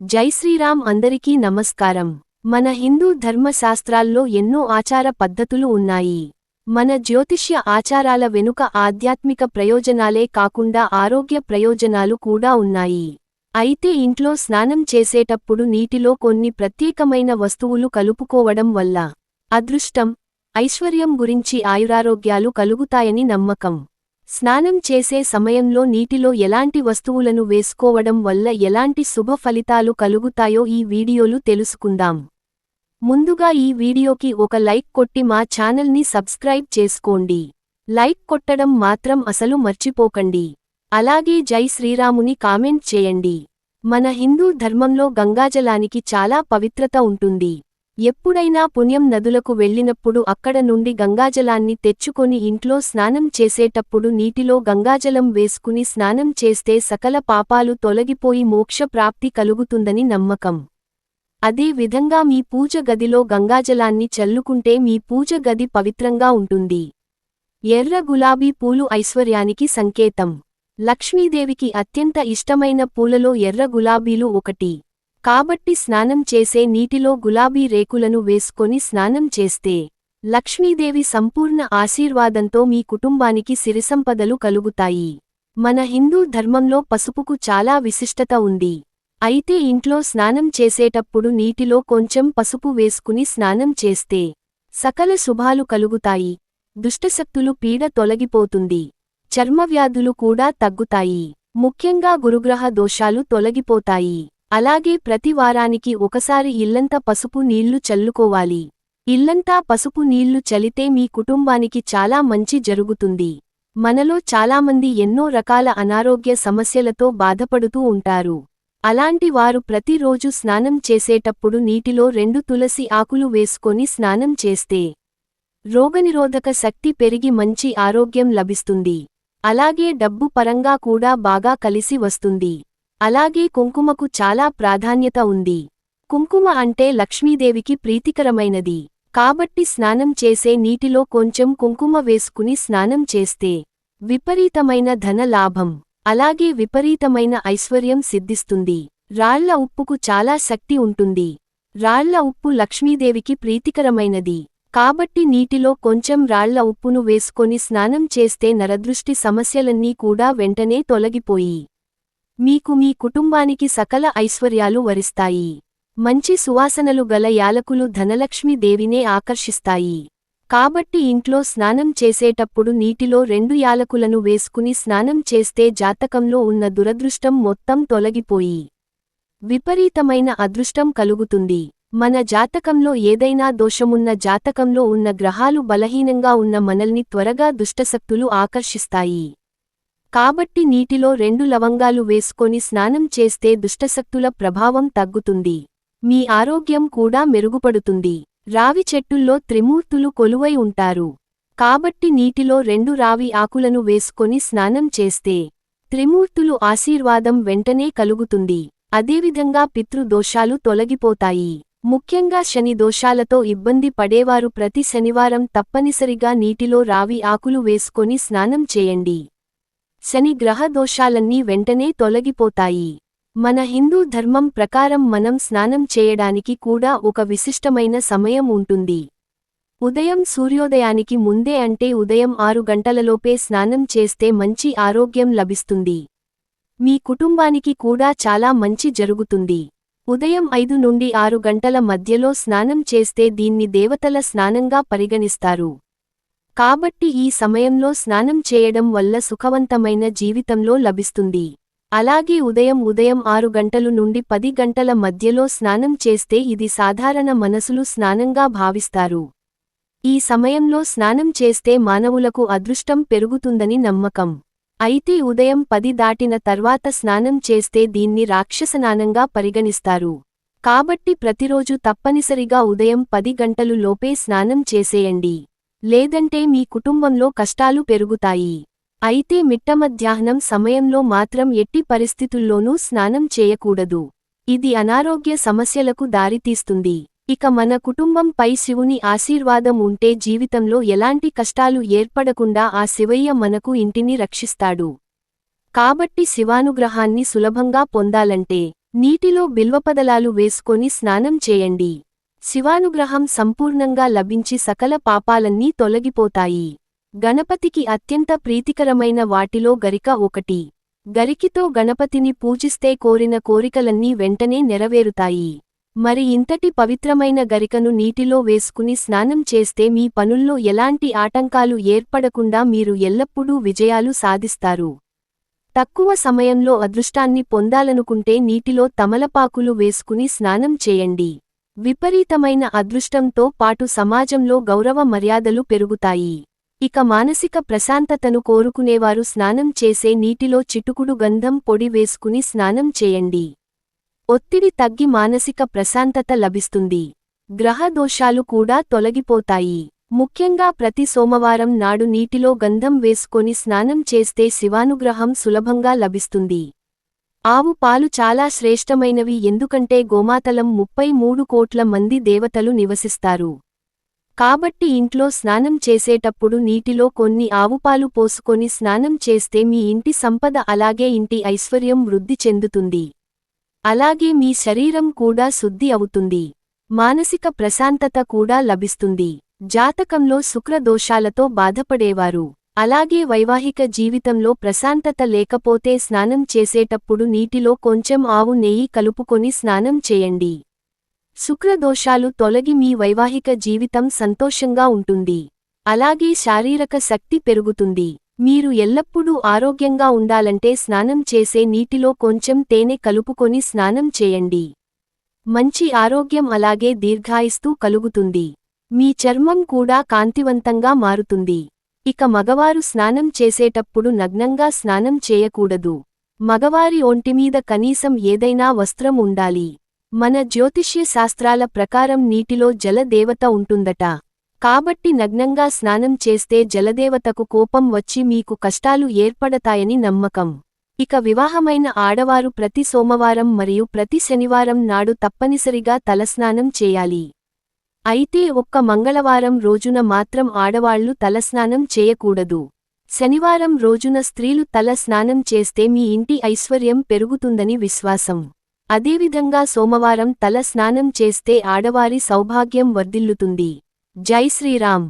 జై శ్రీరామ్. అందరికీ నమస్కారం. మన హిందూ ధర్మశాస్త్రాల్లో ఎన్నో ఆచార పద్ధతులు ఉన్నాయి. మన జ్యోతిష్య ఆచారాల వెనుక ఆధ్యాత్మిక ప్రయోజనాలే కాకుండా ఆరోగ్య ప్రయోజనాలు కూడా ఉన్నాయి. అయితే ఇంట్లో స్నానం చేసేటప్పుడు నీటిలో కొన్ని ప్రత్యేకమైన వస్తువులు కలుపుకోవడం వల్ల అదృష్టం, ఐశ్వర్యం గురించి ఆయురారోగ్యాలు కలుగుతాయని నమ్మకం. స్నానం చేసే సమయంలో నీటిలో ఎలాంటి వస్తువులను వేసుకోవడం వల్ల ఎలాంటి శుభ ఫలితాలు కలుగుతాయో ఈ వీడియోలు తెలుసుకుందాం. ముందుగా ఈ వీడియోకి ఒక లైక్ కొట్టి మా ఛానల్ని సబ్స్క్రైబ్ చేసుకోండి. లైక్ కొట్టడం మాత్రం అసలు మర్చిపోకండి. అలాగే జై శ్రీరాముని కామెంట్ చేయండి. మన హిందూ ధర్మంలో గంగాజలానికి చాలా పవిత్రత ఉంటుంది. ఎప్పుడైనా పుణ్యం నదులకు వెళ్ళినప్పుడు అక్కడ నుండి గంగాజలాన్ని తెచ్చుకొని ఇంట్లో స్నానం చేసేటప్పుడు నీటిలో గంగాజలం వేసుకుని స్నానం చేస్తే సకల పాపాలు తొలగిపోయి మోక్ష ప్రాప్తి కలుగుతుందని నమ్మకం. అదే విధంగా మీ పూజ గదిలో గంగాజలాన్ని చల్లుకుంటే మీ పూజ గది పవిత్రంగా ఉంటుంది. ఎర్ర గులాబీ పూలు ఐశ్వర్యానికి సంకేతం. లక్ష్మీదేవికి అత్యంత ఇష్టమైన పూలలో ఎర్ర గులాబీలు ఒకటి. కాబట్టి స్నానం చేసే నీటిలో గులాబీ రేకులను వేసుకొని స్నానం చేస్తే లక్ష్మీదేవి సంపూర్ణ ఆశీర్వాదంతో మీ కుటుంబానికి సిరిసంపదలు కలుగుతాయి. మన హిందూ ధర్మంలో పసుపుకు చాలా విశిష్టత ఉంది. అయితే ఇంట్లో స్నానం చేసేటప్పుడు నీటిలో కొంచెం పసుపు వేసుకుని స్నానం చేస్తే సకల శుభాలు కలుగుతాయి. దుష్టశక్తులు పీడ తొలగిపోతుంది. చర్మవ్యాధులు కూడా తగ్గుతాయి. ముఖ్యంగా గురుగ్రహ దోషాలు తొలగిపోతాయి. అలాగే ప్రతి వారానికి ఒకసారి ఇల్లంతా పసుపు నీళ్లు చల్లుకోవాలి. ఇల్లంతా పసుపు నీళ్లు చలితే మీ కుటుంబానికి చాలా మంచి జరుగుతుంది. మనలో చాలామంది ఎన్నో రకాల అనారోగ్య సమస్యలతో బాధపడుతూ ఉంటారు. అలాంటి వారు ప్రతిరోజు స్నానం చేసేటప్పుడు నీటిలో 2 తులసి ఆకులు వేసుకొని స్నానం చేస్తే రోగనిరోధక శక్తి పెరిగి మంచి ఆరోగ్యం లభిస్తుంది. అలాగే డబ్బు పరంగా కూడా బాగా కలిసి వస్తుంది. అలాగే కుంకుమకు చాలా ప్రాధాన్యత ఉంది. కుంకుమ అంటే లక్ష్మీదేవికి ప్రీతికరమైనది. కాబట్టి స్నానం చేసే నీటిలో కొంచెం కుంకుమ వేసుకుని స్నానం చేస్తే విపరీతమైన ధన లాభం, అలాగే విపరీతమైన ఐశ్వర్యం సిద్ధిస్తుంది. రాళ్ల ఉప్పుకు చాలా శక్తి ఉంటుంది. రాళ్ల ఉప్పు లక్ష్మీదేవికి ప్రీతికరమైనది. కాబట్టి నీటిలో కొంచెం రాళ్ల ఉప్పును వేసుకొని స్నానం చేస్తే నరదృష్టి సమస్యలన్నీ కూడా వెంటనే తొలగిపోయి మీకు మీ కుటుంబానికి సకల ఐశ్వర్యాలు వరిస్తాయి. మంచి సువాసనలు గల యాలకులు ధనలక్ష్మీ దేవినే ఆకర్షిస్తాయి. కాబట్టి ఇంట్లో స్నానం చేసేటప్పుడు నీటిలో 2 యాలకులను వేసుకుని స్నానం చేస్తే జాతకంలో ఉన్న దురదృష్టం మొత్తం తొలగిపోయి విపరీతమైన అదృష్టం కలుగుతుంది. మన జాతకంలో ఏదైనా దోషమున్న జాతకంలో ఉన్న గ్రహాలు బలహీనంగా ఉన్న మనల్ని త్వరగా దుష్టశక్తులు ఆకర్షిస్తాయి. కాబట్టి నీటిలో 2 లవంగాలు వేసుకొని స్నానం చేస్తే దుష్టశక్తుల ప్రభావం తగ్గుతుంది. మీ ఆరోగ్యం కూడా మెరుగుపడుతుంది. రావి చెట్టుల్లో త్రిమూర్తులు కొలువై ఉంటారు. కాబట్టి నీటిలో 2 రావి ఆకులను వేసుకొని స్నానం చేస్తే త్రిమూర్తులు ఆశీర్వాదం వెంటనే కలుగుతుంది. అదేవిధంగా పితృదోషాలు తొలగిపోతాయి. ముఖ్యంగా శని దోషాలతో ఇబ్బంది పడేవారు ప్రతి శనివారం తప్పనిసరిగా నీటిలో రావి ఆకులు వేసుకొని స్నానం చేయండి. శని గ్రహ దోషాలన్నీ వెంటనే తొలగిపోతాయి. మన హిందూ ధర్మం ప్రకారం మనం స్నానం చేయడానికి కూడా ఒక విశిష్టమైన సమయం ఉంటుంది. ఉదయం సూర్యోదయానికి ముందే అంటే ఉదయం 6 గంటలలోపే స్నానం చేస్తే మంచి ఆరోగ్యం లభిస్తుంది. మీ కుటుంబానికి కూడా చాలా మంచి జరుగుతుంది. ఉదయం 5 నుండి 6 గంటల మధ్యలో స్నానం చేస్తే దీన్ని దేవతల స్నానంగా పరిగణిస్తారు. కాబట్టి ఈ సమయంలో స్నానం చేయడం వల్ల సుఖవంతమైన జీవితంలో లభిస్తుంది. అలాగే ఉదయం 6 గంటలు నుండి 10 గంటల మధ్యలో స్నానం చేస్తే ఇది సాధారణ మనసులు స్నానంగా భావిస్తారు. ఈ సమయంలో స్నానం చేస్తే మానవులకు అదృష్టం పెరుగుతుందని నమ్మకం. అయితే ఉదయం 10 దాటిన తర్వాత స్నానం చేస్తే దీన్ని రాక్షసనానంగా పరిగణిస్తారు. కాబట్టి ప్రతిరోజు తప్పనిసరిగా ఉదయం 10 గంటలు లోపే స్నానం చేసేయండి. లేదంటే మీ కుటుంబంలో కష్టాలు పెరుగుతాయి. అయితే మిట్ట మధ్యాహ్నం సమయంలో మాత్రం ఎట్టి పరిస్థితుల్లోనూ స్నానం చేయకూడదు. ఇది అనారోగ్య సమస్యలకు దారితీస్తుంది. ఇక మన కుటుంబంపై శివుని ఆశీర్వాదం ఉంటే జీవితంలో ఎలాంటి కష్టాలు ఏర్పడకుండా ఆ శివయ్య మనకు ఇంటిని రక్షిస్తాడు. కాబట్టి శివానుగ్రహాన్ని సులభంగా పొందాలంటే నీటిలో బిల్వపదలాలు వేసుకొని స్నానం చేయండి. శివానుగ్రహం సంపూర్ణంగా లభించి సకల పాపాలన్నీ తొలగిపోతాయి. గణపతికి అత్యంత ప్రీతికరమైన వాటిలో గరిక ఒకటి. గరికితో గణపతిని పూజిస్తే కోరిన కోరికలన్నీ వెంటనే నెరవేరుతాయి. మరి ఇంతటి పవిత్రమైన గరికను నీటిలో వేసుకుని స్నానం చేస్తే మీ పనుల్లో ఎలాంటి ఆటంకాలు ఏర్పడకుండా మీరు ఎల్లప్పుడూ విజయాలు సాధిస్తారు. తక్కువ సమయంలో అదృష్టాన్ని పొందాలనుకుంటే నీటిలో తమలపాకులు వేసుకుని స్నానం చేయండి. విపరీతమైన అదృష్టంతో పాటు సమాజంలో గౌరవ మర్యాదలు పెరుగుతాయి. ఇక మానసిక ప్రశాంతతను కోరుకునేవారు స్నానం చేసే నీటిలో చిటుకుడు గంధం పొడి వేసుకుని స్నానం చేయండి. ఒత్తిడి తగ్గి మానసిక ప్రశాంతత లభిస్తుంది. గ్రహ దోషాలు కూడా తొలగిపోతాయి. ముఖ్యంగా ప్రతి సోమవారం నాడు నీటిలో గంధం వేసుకొని స్నానం చేస్తే శివానుగ్రహం సులభంగా లభిస్తుంది. ఆవు పాలు చాలా శ్రేష్టమైనవి, ఎందుకంటే గోమాతలం 33 కోట్ల మంది దేవతలు నివసిస్తారు. కాబట్టి ఇంట్లో స్నానం చేసేటప్పుడు నీటిలో కొన్ని ఆవుపాలు పోసుకొని స్నానం చేస్తే మీ ఇంటి సంపద అలాగే ఇంటి ఐశ్వర్యం వృద్ధి చెందుతుంది. అలాగే మీ శరీరం కూడా శుద్ధి అవుతుంది. మానసిక ప్రశాంతత కూడా లభిస్తుంది. జాతకంలో శుక్ర దోషాలతో బాధపడేవారు, అలాగే వైవాహిక జీవితంలో ప్రశాంతత లేకపోతే స్నానం చేసేటప్పుడు నీటిలో కొంచెం ఆవు నెయ్యి కలుపుకొని స్నానం చేయండి. శుక్రదోషాలు తొలగి మీ వైవాహిక జీవితం సంతోషంగా ఉంటుంది. అలాగే శారీరక శక్తి పెరుగుతుంది. మీరు ఎల్లప్పుడూ ఆరోగ్యంగా ఉండాలంటే స్నానం చేసే నీటిలో కొంచెం తేనె కలుపుకొని స్నానం చేయండి. మంచి ఆరోగ్యం అలాగే దీర్ఘాయుస్సు కలుగుతుంది. మీ చర్మం కూడా కాంతివంతంగా మారుతుంది. ఇక మగవారు స్నానం చేసేటప్పుడు నగ్నంగా స్నానం చేయకూడదు. మగవారి ఒంటిమీద కనీసం ఏదైనా వస్త్రం ఉండాలి. మన జ్యోతిష్య శాస్త్రాల ప్రకారం నీటిలో జలదేవత ఉంటుందట. కాబట్టి నగ్నంగా స్నానం చేస్తే జలదేవతకు కోపం వచ్చి మీకు కష్టాలు ఏర్పడతాయని నమ్మకం. ఇక వివాహమైన ఆడవారు ప్రతి సోమవారం మరియు ప్రతి శనివారం నాడు తప్పనిసరిగా తలస్నానం చేయాలి. అయితే ఒక్క మంగళవారం రోజున మాత్రం ఆడవాళ్లు తలస్నానం చేయకూడదు. శనివారం రోజున స్త్రీలు తల స్నానం చేస్తే మీ ఇంటి ఐశ్వర్యం పెరుగుతుందని విశ్వాసం. అదేవిధంగా సోమవారం తల స్నానం చేస్తే ఆడవారి సౌభాగ్యం వర్ధిల్లుతుంది. జై శ్రీరామ్.